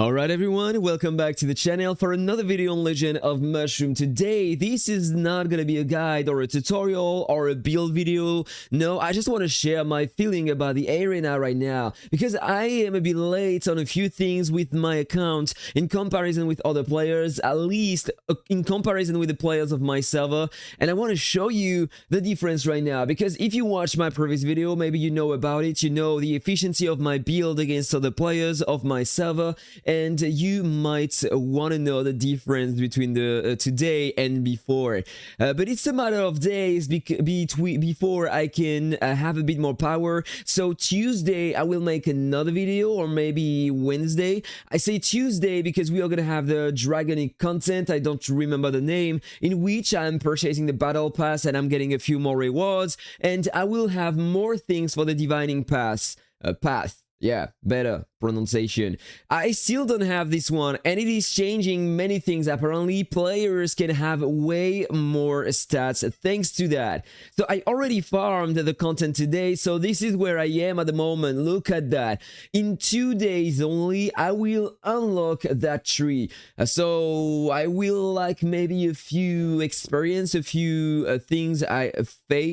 Alright everyone, welcome back to the channel for another video on Legend of Mushroom. Today, this is not gonna be a guide or a tutorial or a build video. No, I just want to share my feeling about the arena right now, because I am a bit late on a few things with my account in comparison with other players, at least in comparison with the players of my server, and I want to show you the difference right now, because if you watch my previous video, maybe you know about it, you know the efficiency of my build against other players of my server, and you might want to know the difference between the today and before. But it's a matter of days before I can have a bit more power. So Tuesday I will make another video, or maybe Wednesday. I say Tuesday because we are gonna have the Dragonic content, I don't remember the name, in which I'm purchasing the battle pass and I'm getting a few more rewards, and I will have more things for the divining path. Yeah, better pronunciation. I still don't have this one, and it is changing many things. Apparently, players can have way more stats thanks to that. So I already farmed the content today, so this is where I am at the moment. Look at that. In 2 days only, I will unlock that tree. So I will like maybe a few experience, a few things,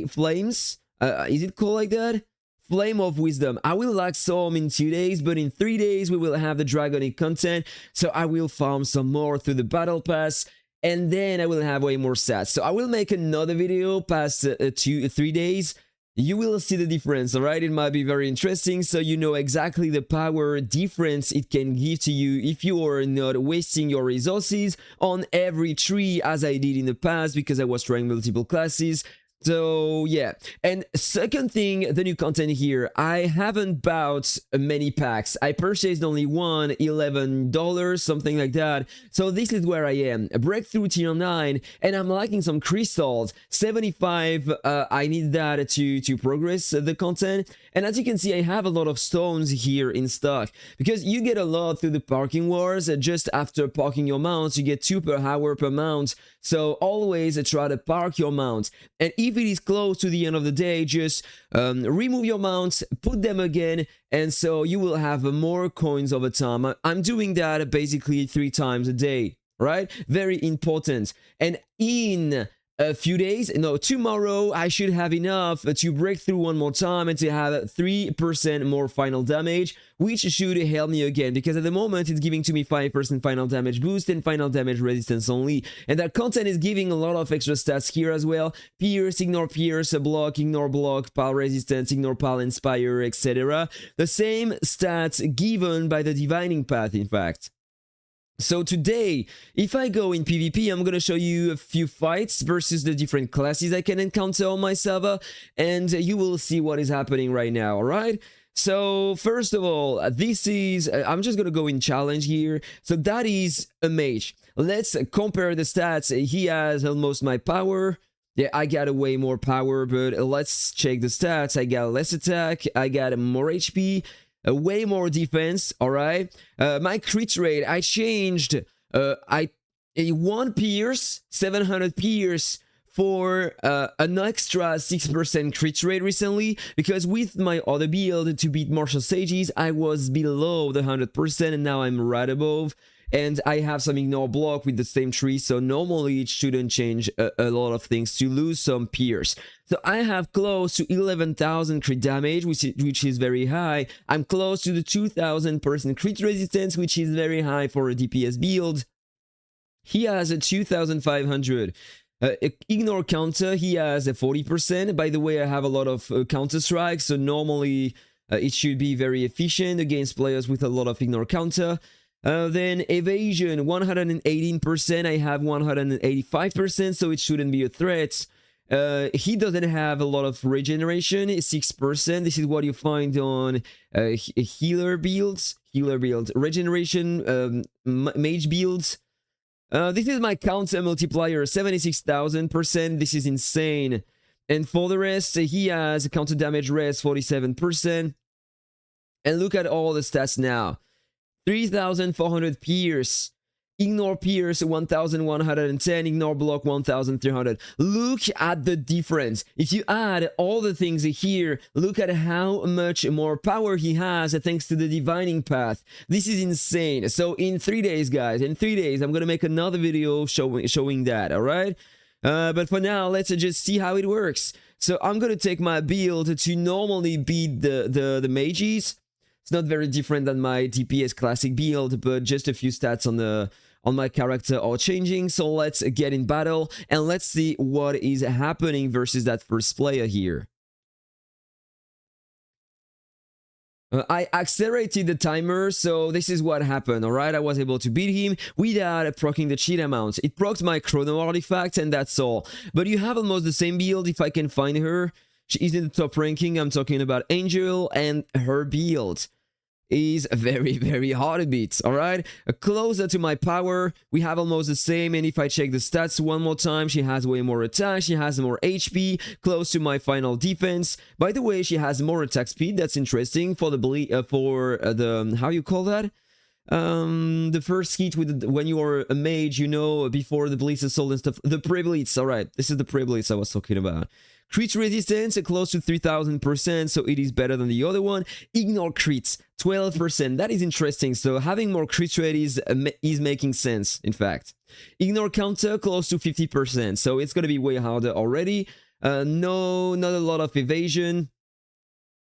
flames. Is it called like that? Flame of Wisdom. I will lack some in 2 days, but in 3 days we will have the Dragonic content, so I will farm some more through the battle pass, and then I will have way more stats. So I will make another video past 3 days. You will see the difference, alright? It might be very interesting, so you know exactly the power difference it can give to you if you are not wasting your resources on every tree as I did in the past, because I was trying multiple classes. So yeah, and second thing, the new content here, I haven't bought many packs. I purchased only one, $11, something like that. So this is where I am, a breakthrough tier 9, and I'm lacking some crystals, 75. I need that to progress the content. And as you can see, I have a lot of stones here in stock, because you get a lot through the parking wars. Just after parking your mounts, you get 2 per hour per mount. So always try to park your mount, and if it is close to the end of the day, just remove your mounts, put them again, and so you will have more coins over time. I'm doing that basically 3 times a day, right? Very important. And in a few days, no, tomorrow, I should have enough to break through one more time and to have 3% more final damage, which should help me again, because at the moment it's giving to me 5% final damage boost and final damage resistance only, and that content is giving a lot of extra stats here as well. Pierce, ignore block, pal resistance, ignore pal, inspire, etc. The same stats given by the divining path, in fact. So today, if I go in PvP, I'm gonna show you a few fights versus the different classes I can encounter on my server, and you will see what is happening right now, alright? So first of all, this is, I'm just gonna go in challenge here. So that is a mage. Let's compare the stats. He has almost my power. Yeah, I got a way more power, but let's check the stats. I got less attack, I got more HP, way more defense, alright? My crit rate, I changed, a 1 pierce, 700 pierce, for an extra 6% crit rate recently, because with my other build to beat Martial Sages, I was below the 100%, and now I'm right above. And I have some ignore block with the same tree, so normally it shouldn't change a lot of things to lose some pierce. So I have close to 11,000 crit damage, which is very high. I'm close to the 2,000% crit resistance, which is very high for a DPS build. He has a 2,500. Ignore counter, he has a 40%. By the way, I have a lot of counter strikes, so normally it should be very efficient against players with a lot of ignore counter. Then evasion, 118%, I have 185%, so it shouldn't be a threat. He doesn't have a lot of regeneration, 6%. This is what you find on healer builds, regeneration, mage builds. This is my counter multiplier, 76,000%. This is insane. And for the rest, he has a counter damage rest, 47%. And look at all the stats now. 3,400 pierce, Ignore pierce 1110, ignore block 1300. Look at the difference. If you add all the things here, look at how much more power he has thanks to the divining path. This is insane. So in 3 days, guys, in 3 days, I'm gonna make another video showing that, all right? But for now, let's just see how it works. So I'm gonna take my build to normally beat the mages. It's not very different than my DPS classic build, but just a few stats on my character are changing. So let's get in battle and let's see what is happening versus that first player here. I accelerated the timer, so this is what happened, alright? I was able to beat him without proccing the cheat amount. It procced my chrono artifact and that's all. But you have almost the same build if I can find her. She is in the top ranking. I'm talking about Angel, and her build is very, very hard a bit, alright? Closer to my power, we have almost the same, and if I check the stats one more time, she has way more attack, she has more HP, close to my final defense. By the way, she has more attack speed, that's interesting, for the, how you call that? The first hit with when you are a mage, you know, before the blitz assault and stuff, the pre-blitz, alright, this is the pre-blitz I was talking about. Crit resistance close to 3000%, so it is better than the other one. Ignore crits 12%, that is interesting. So having more crit rate is making sense, in fact. Ignore counter close to 50%, so it's gonna be way harder already. No, not a lot of evasion,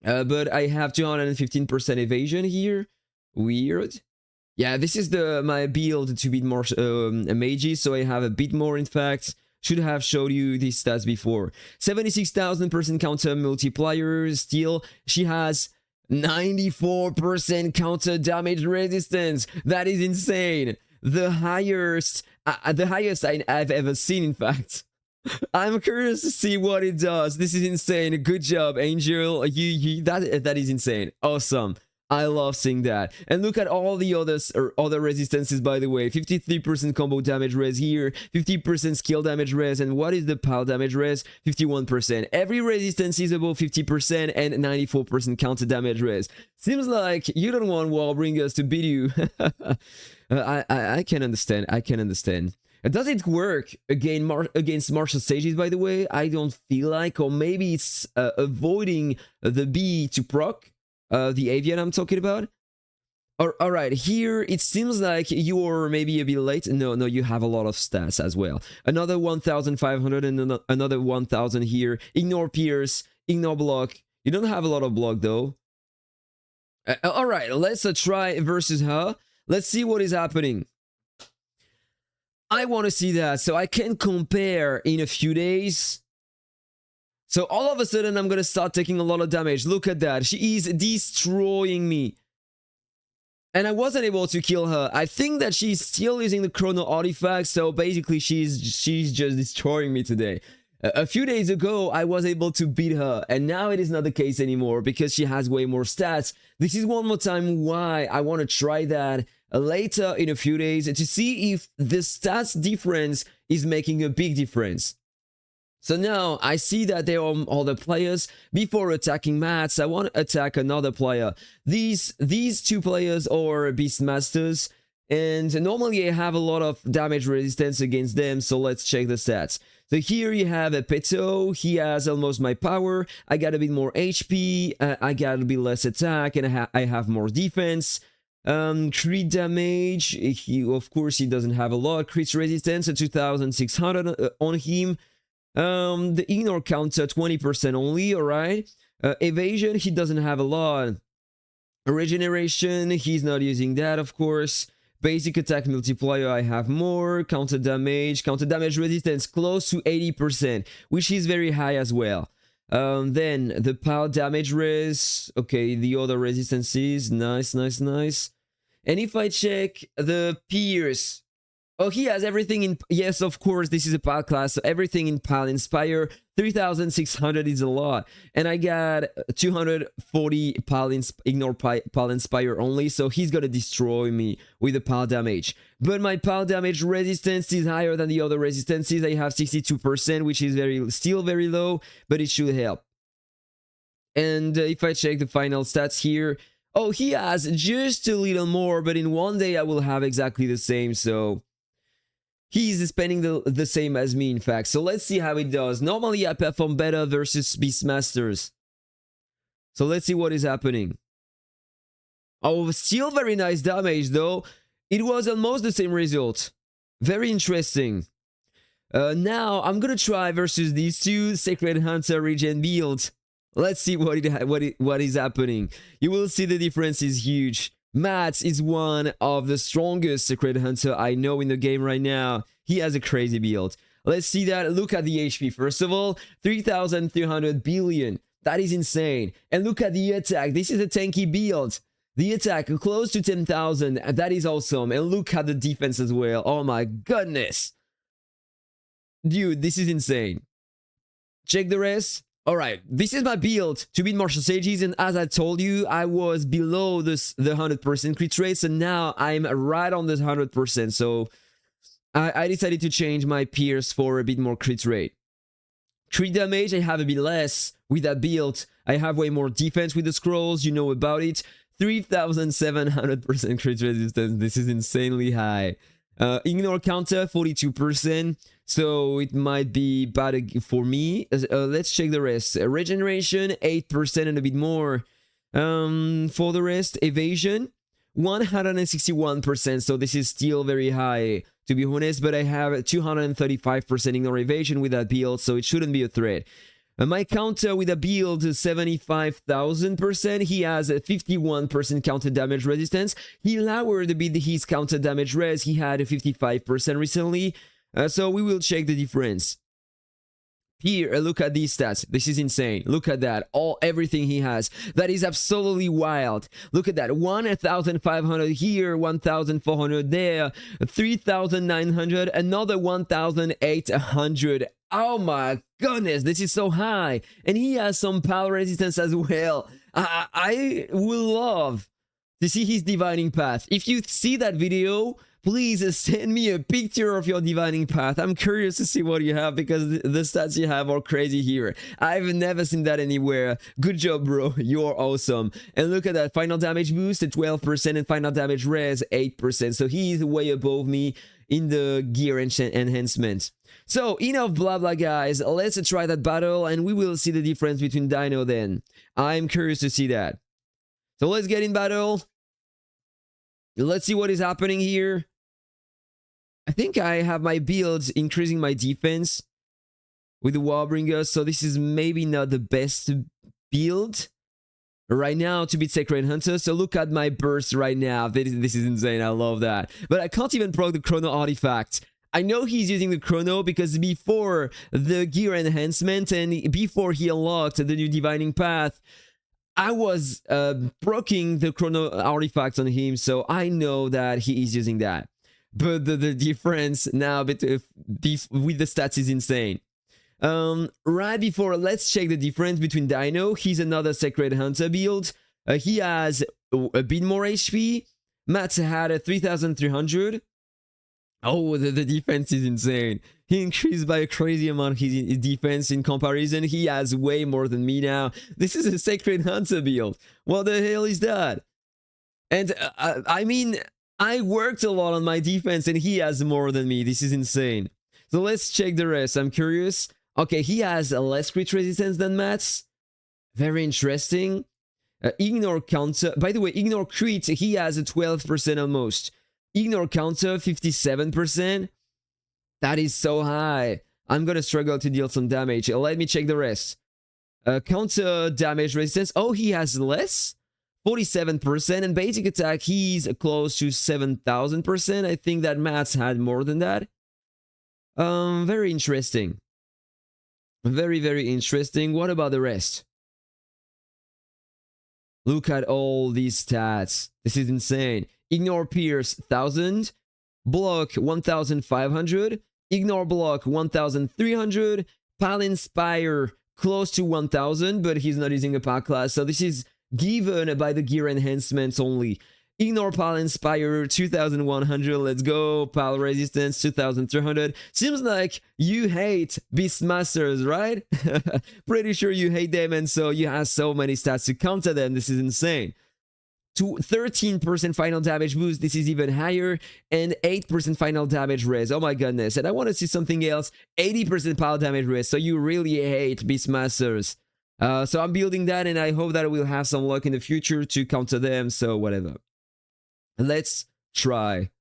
but I have 215% evasion here. Weird. Yeah, this is my build to beat more mages, so I have a bit more, in fact. Should have showed you these stats before. 76,000% counter multiplier. Still, she has 94% counter damage resistance. That is insane. The highest I've ever seen, in fact. I'm curious to see what it does. This is insane. Good job, Angel. That is insane. Awesome. I love seeing that. And look at all the other resistances, by the way. 53% combo damage res here, 50% skill damage res, and what is the pile damage res? 51%. Every resistance is above 50% and 94% counter damage res. Seems like you don't want Warbringers to beat you. I can understand. I can understand. Does it work against martial stages, by the way? I don't feel like, or maybe it's avoiding the B to proc. The avian I'm talking about. Alright, here it seems like you're maybe a bit late. No, you have a lot of stats as well. Another 1,500 and another 1,000 here. Ignore pierce, ignore block. You don't have a lot of block though. Alright, let's try versus her. Let's see what is happening. I want to see that, so I can compare in a few days. So all of a sudden, I'm going to start taking a lot of damage. Look at that. She is destroying me. And I wasn't able to kill her. I think that she's still using the chrono artifact. So basically, she's just destroying me today. A few days ago, I was able to beat her. And now it is not the case anymore because she has way more stats. This is one more time why I want to try that later in a few days to see if the stats difference is making a big difference. So now I see that there are other players. Before attacking Mats, I want to attack another player. These two players are Beastmasters, and normally I have a lot of damage resistance against them, so let's check the stats. So here you have a Peto. He has almost my power. I got a bit more HP, I got a bit less attack, and I have more defense. Crit damage, of course he doesn't have a lot. Crit resistance at 2,600 on him. The ignore counter 20% only, alright. Evasion, he doesn't have a lot. Regeneration, he's not using that, of course. Basic attack multiplier, I have more. Counter damage resistance close to 80%, which is very high as well. Then the power damage res, okay, the other resistances, nice. And if I check the pierce, oh, he has everything in... Yes, of course, this is a pile class, so everything in pile inspire. 3,600 is a lot. And I got 240 ignore pile inspire only, so he's gonna destroy me with the pile damage. But my pile damage resistance is higher than the other resistances. I have 62%, which is still very low, but it should help. And if I check the final stats here... Oh, he has just a little more, but in one day I will have exactly the same, so he's spending the same as me, in fact. So let's see how it does. Normally I perform better versus Beastmasters. So let's see what is happening. Oh, still very nice damage though. It was almost the same result. Very interesting. Now I'm gonna try versus these two Sacred Hunter regen builds. Let's see what is happening. You will see the difference is huge. Matt is one of the strongest Sacred Hunter I know in the game right now. He has a crazy build. Let's see that. Look at the HP. First of all, 3,300 billion. That is insane. And look at the attack. This is a tanky build. The attack close to 10,000. That is awesome. And look at the defense as well. Oh my goodness. Dude, this is insane. Check the rest. Alright, this is my build to beat Martial Sages, and as I told you, I was below the 100% crit rate, so now I'm right on the 100%, so I decided to change my pierce for a bit more crit rate. Crit damage, I have a bit less with that build. I have way more defense with the scrolls, you know about it. 3,700% crit resistance, this is insanely high. Ignore counter, 42%. So it might be bad for me. Let's check the rest. Regeneration, 8% and a bit more. For the rest, evasion, 161%. So this is still very high, to be honest. But I have 235% ignore evasion with that build, so it shouldn't be a threat. My counter with a build is 75,000%. He has a 51% counter damage resistance. He lowered a bit his counter damage res. He had a 55% recently. So we will check the difference. Here, look at these stats. This is insane. Look at that. Everything he has. That is absolutely wild. Look at that. 1,500 here, 1,400 there, 3,900, another 1,800. Oh my goodness, this is so high. And he has some power resistance as well. I will love to see his divining path. If you see that video, please send me a picture of your divining path. I'm curious to see what you have, because the stats you have are crazy here. I've never seen that anywhere. Good job, bro. You're awesome. And look at that. Final damage boost at 12% and final damage res 8%. So he's way above me in the gear enhancement. So enough blah blah, guys. Let's try that battle and we will see the difference between Dino then. I'm curious to see that. So let's get in battle. Let's see what is happening here. I think I have my builds increasing my defense with the Warbringer, so this is maybe not the best build right now to beat Sacred Hunter. So look at my burst right now. This is insane. I love that. But I can't even proc the Chrono artifact. I know he's using the Chrono because before the gear enhancement and before he unlocked the new divining path, I was proccing the Chrono artifact on him, so I know that he is using that. But the difference now with the stats is insane. Right before, let's check the difference between Dino. He's another Sacred Hunter build. He has a bit more HP. Matt had a 3,300. Oh, the defense is insane. He increased by a crazy amount his defense in comparison. He has way more than me now. This is a Sacred Hunter build. What the hell is that? And I mean, I worked a lot on my defense and he has more than me. This is insane. So let's check the rest. I'm curious. Okay, he has a less crit resistance than Matt's. Very interesting. Ignore counter. By the way, ignore crit, he has a 12% almost. Ignore counter, 57%. That is so high. I'm gonna struggle to deal some damage. Let me check the rest. Counter damage resistance. Oh, he has less? 47%. And basic attack, he's close to 7,000%. I think that Matt's had more than that. Very interesting. Very, very interesting. What about the rest? Look at all these stats. This is insane. Ignore Pierce, 1,000. Block, 1,500. Ignore Block, 1,300. Pal Inspire, close to 1,000, but he's not using a power class. So this is given by the gear enhancements only. Ignore Pal Inspire, 2,100. Let's go. Pal Resistance, 2,300. Seems like you hate Beastmasters, right? Pretty sure you hate them, and so you have so many stats to counter them. This is insane. to 13% final damage boost. This is even higher. And 8% final damage res. Oh my goodness. And I want to see something else. 80% power damage res. So you really hate Beastmasters. So I'm building that, and I hope that I will have some luck in the future to counter them. So whatever. Let's try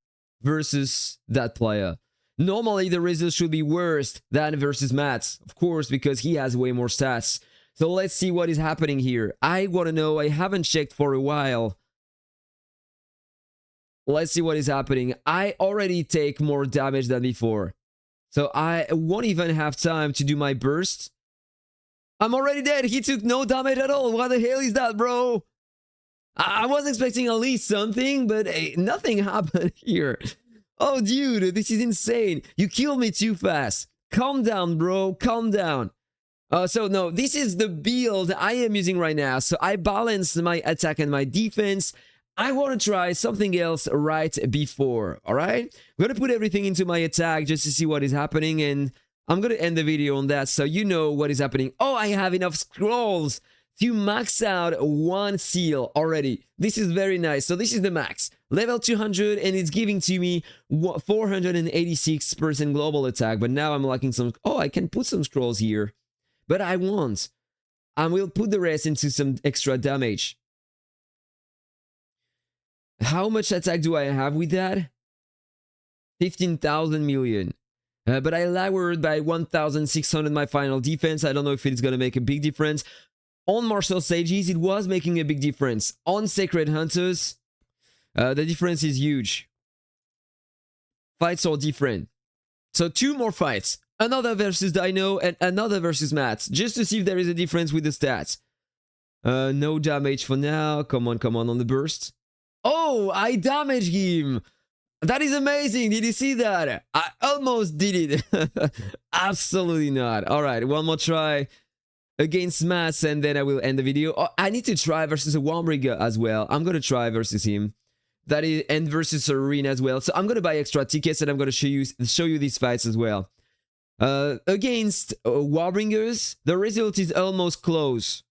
versus that player. Normally, the results should be worse than versus Mats, of course, because he has way more stats. So let's see what is happening here. I want to know. I haven't checked for a while. Let's see what is happening. I already take more damage than before. So I won't even have time to do my burst. I'm already dead. He took no damage at all. What the hell is that, bro? I was expecting at least something, but hey, nothing happened here. Oh, dude, this is insane. You killed me too fast. Calm down, bro. Calm down. So, no, this is the build I am using right now. So, I balance my attack and my defense. I want to try something else right before, all right? I'm going to put everything into my attack just to see what is happening, and I'm going to end the video on that so you know what is happening. Oh, I have enough scrolls to max out one seal already. This is very nice. So this is the max. Level 200, and it's giving to me 486% global attack. But now I'm lacking some... Oh, I can put some scrolls here. But I won't. I will put the rest into some extra damage. How much attack do I have with that? 15,000 million. But I lowered by 1,600 my final defense. I don't know if it's going to make a big difference. On Martial Sages, it was making a big difference. On Sacred Hunters, the difference is huge. Fights are different. So 2 more fights. Another versus Dino and another versus Mats. Just to see if there is a difference with the stats. No damage for now. Come on the burst. Oh, I damaged him. That is amazing. Did you see that? I almost did it. Absolutely not. All right, one more try against Mats, and then I will end the video. Oh, I need to try versus a Warbringer as well. I'm going to try versus him. That is, and versus Arena as well. So I'm going to buy extra tickets, and I'm going to show you these fights as well. Against Warbringers, the result is almost close.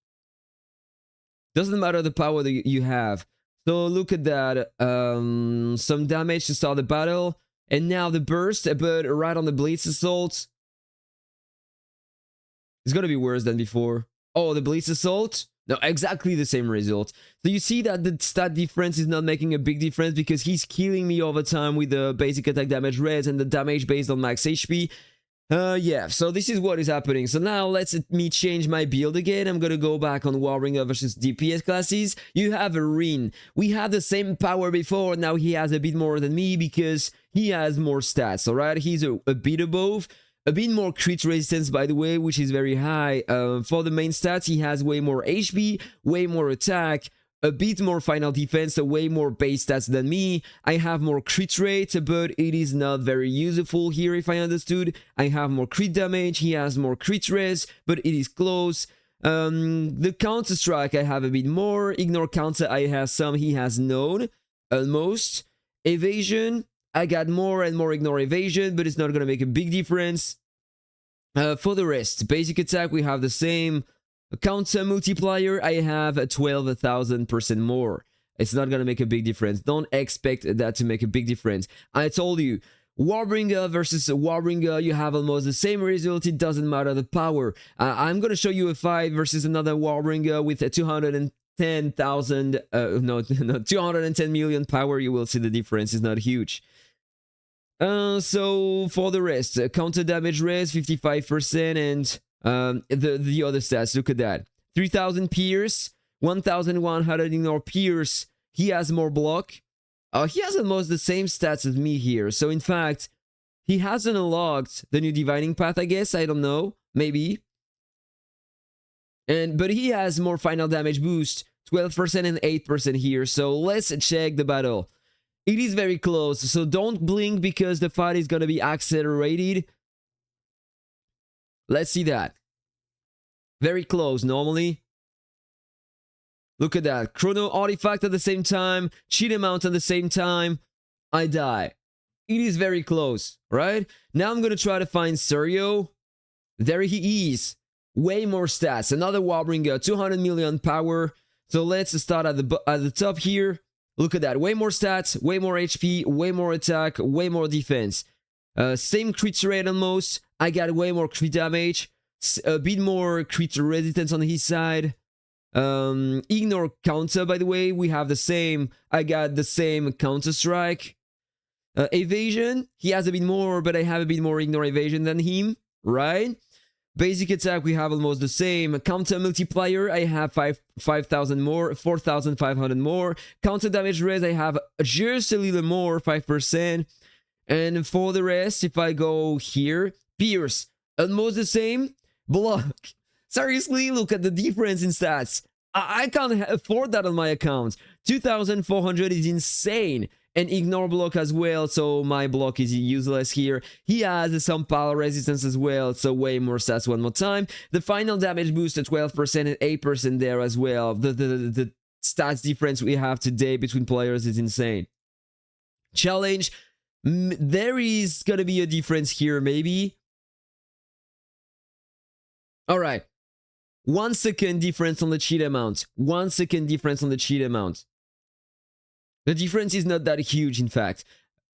Doesn't matter the power that you have. So look at that. Some damage to start the battle. And now the burst, but right on the Blitz Assault. It's gonna be worse than before. Oh, the Blitz Assault? No, exactly the same result. So you see that the stat difference is not making a big difference because he's killing me over time with the basic attack damage res and the damage based on max HP. Yeah, so this is what is happening. So now let's me change my build again. I'm gonna go back on Warbringer versus DPS classes. You have a Rin. We had the same power before. Now he has a bit more than me because he has more stats, alright? He's a bit above. A bit more crit resistance, by the way, which is very high. For the main stats, he has way more HP, way more attack, a bit more final defense, so way more base stats than me. I have more crit rate, but it is not very useful here, if I understood. I have more crit damage, he has more crit res, but it is close. The counter strike, I have a bit more. Ignore counter, I have some, he has none, almost. Evasion, I got more and more ignore evasion, but it's not going to make a big difference. For the rest, basic attack, we have the same. Counter multiplier, I have 12,000% more. It's not going to make a big difference. Don't expect that to make a big difference. I told you, Warbringer versus Warbringer, you have almost the same result. It doesn't matter the power. I'm going to show you a fight versus another Warbringer with a 210,000, no, 210 million power. You will see the difference is not huge. So for the rest, counter damage res 55%, and the other stats, look at that. 3,000 pierce, 1,100 ignore pierce. He has more block. He has almost the same stats as me here. So in fact, he hasn't unlocked the new dividing path, I guess. I don't know, maybe. But he has more final damage boost, 12% and 8% here. So let's check the battle. It is very close, so don't blink because the fight is gonna be accelerated. Let's see that. Very close, normally. Look at that. Chrono artifact at the same time. Cheat amount at the same time. I die. It is very close, right? Now I'm gonna try to find Serio. There he is. Way more stats. Another Warbringer, 200 million power. So let's start at the top here. Look at that. Way more stats, way more HP, way more attack, way more defense. Same crit rate almost. I got way more crit damage. A bit more crit resistance on his side. Ignore counter, by the way. We have the same. I got the same counter strike. Evasion. He has a bit more, but I have a bit more ignore evasion than him. Right? Basic attack, we have almost the same. Counter multiplier, I have 5,000 more, 4,500 more. Counter damage res, I have just a little more, 5%. And for the rest, if I go here, pierce, almost the same. Block. Seriously, look at the difference in stats. I can't afford that on my account. 2,400 is insane. And ignore block as well, so my block is useless here. He has some power resistance as well, so way more stats one more time. The final damage boost at 12% and 8% there as well. The stats difference we have today between players is insane. Challenge, there is gonna be a difference here maybe. Alright, 1 second difference on the cheat amount. 1 second difference on the cheat amount. The difference is not that huge, in fact.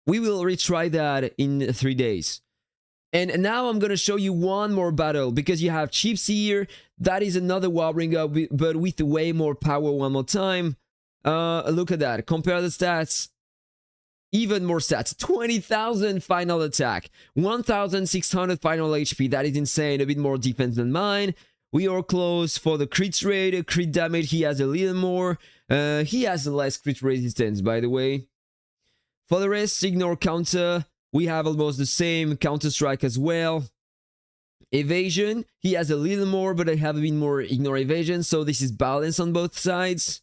We will retry that in 3 days. And now I'm going to show you one more battle, because you have chips here. That is another Warbringer, but with way more power one more time. Look at that. Compare the stats. Even more stats. 20,000 final attack. 1,600 final HP. That is insane. A bit more defense than mine. We are close for the crit rate. Crit damage, he has a little more. He has less crit resistance, by the way. For the rest, ignore counter. We have almost the same counter strike as well. Evasion, he has a little more, but I have a bit more ignore evasion, so this is balanced on both sides.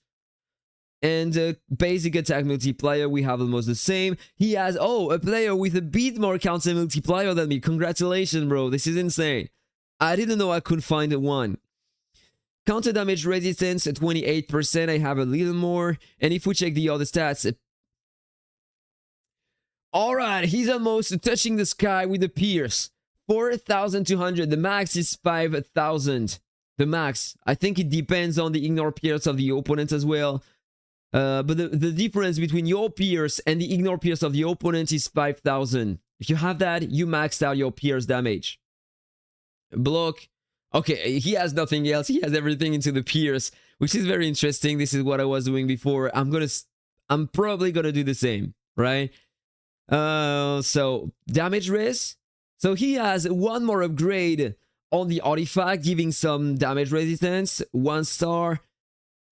And basic attack multiplier, we have almost the same. He has, a player with a bit more counter multiplier than me. Congratulations, bro. This is insane. I didn't know I could find one. Counter damage resistance at 28%. I have a little more. And if we check the other stats. Alright, he's almost touching the sky with the pierce. 4,200. The max is 5,000. The max. I think it depends on the ignore pierce of the opponent as well. But the difference between your pierce and the ignore pierce of the opponent is 5,000. If you have that, you maxed out your pierce damage. Block. Okay, he has nothing else. He has everything into the pierce, which is very interesting. This is what I was doing before. I'm probably gonna do the same, right? So damage res. So he has one more upgrade on the artifact, giving some damage resistance. 1 star.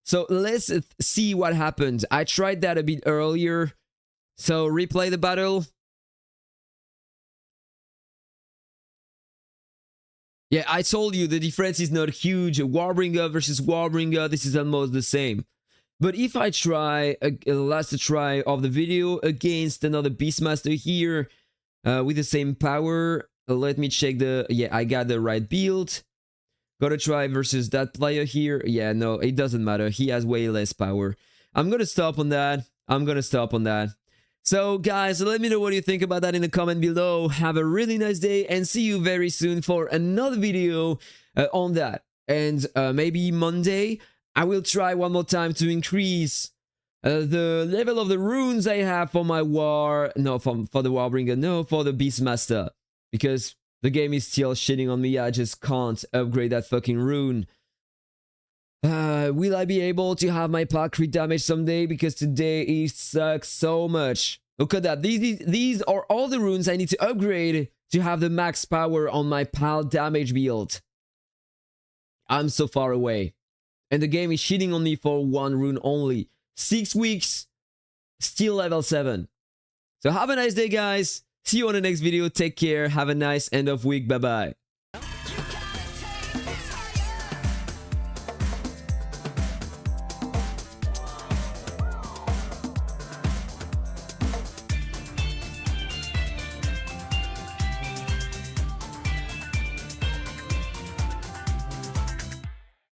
So let's see what happened. I tried that a bit earlier. So replay the battle. Yeah, I told you the difference is not huge. Warbringer versus Warbringer, this is almost the same. But if I try last try of the video against another Beastmaster here with the same power, let me check the... Yeah, I got the right build. Gotta try versus that player here. Yeah, no, it doesn't matter. He has way less power. I'm gonna stop on that. So guys, let me know what you think about that in the comment below. Have a really nice day and see you very soon for another video on that. And maybe Monday, I will try one more time to increase the level of the runes I have for my for the Warbringer, no, for the Beastmaster. Because the game is still shitting on me, I just can't upgrade that fucking rune. Will I be able to have my pal crit damage someday? Because today it sucks so much. Look at that. These are all the runes I need to upgrade to have the max power on my pal damage build. I'm so far away. And the game is shitting on me for one rune only. 6 weeks, still level 7. So have a nice day, guys. See you on the next video. Take care. Have a nice end of week. Bye-bye.